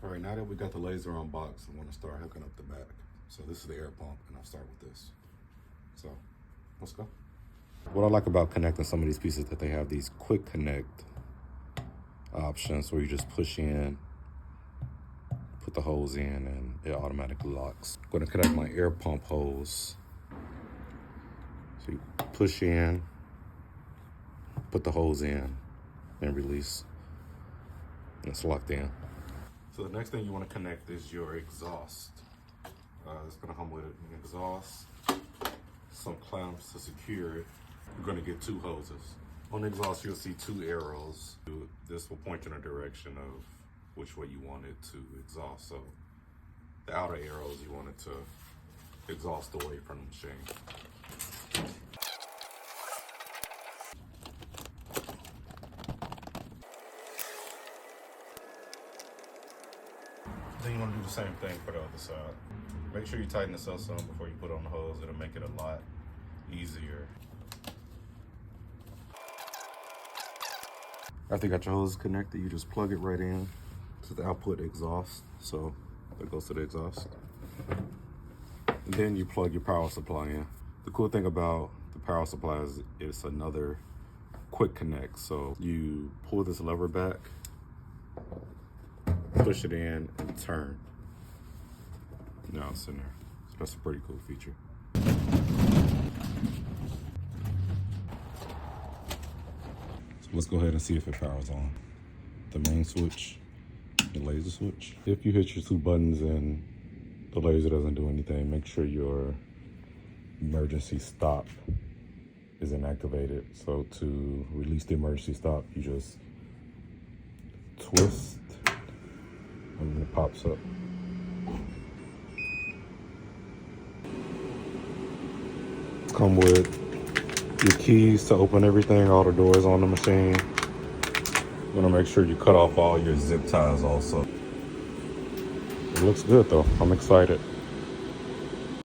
All right, now that we got the laser on box, I want to start hooking up the back. So this is the air pump, and I'll start with this. So let's go. What I like about connecting some of these pieces is that they have these quick connect options where you just push in, put the hose in, and it automatically locks. I'm going to connect my air pump hose. So you push in, put the hose in, and release, and it's locked in. So the next thing you want to connect is your exhaust. It's going to come with an exhaust, some clamps to secure it. You're going to get two hoses. On the exhaust, you'll see two arrows. This will point you in a direction of which way you want it to exhaust. So the outer arrows, you want it to exhaust away from the machine. Then you want to do the same thing for the other side. Make sure you tighten this up some before you put on the hose. It'll make it a lot easier. After you got your hose connected, you just plug it right in to the output exhaust. So that goes to the exhaust. And then you plug your power supply in. The cool thing about the power supply is it's another quick connect. So you pull this lever back, push it in, and turn. Now it's in there. So that's a pretty cool feature. So let's go ahead and see if it powers on. The main switch, the laser switch. If you hit your two buttons and the laser doesn't do anything, make sure your emergency stop isn't activated. So to release the emergency stop, you just twist and it pops up. Come with your keys to open everything, all the doors on the machine. You want to make sure you cut off all your zip ties also. It looks good though. I'm excited.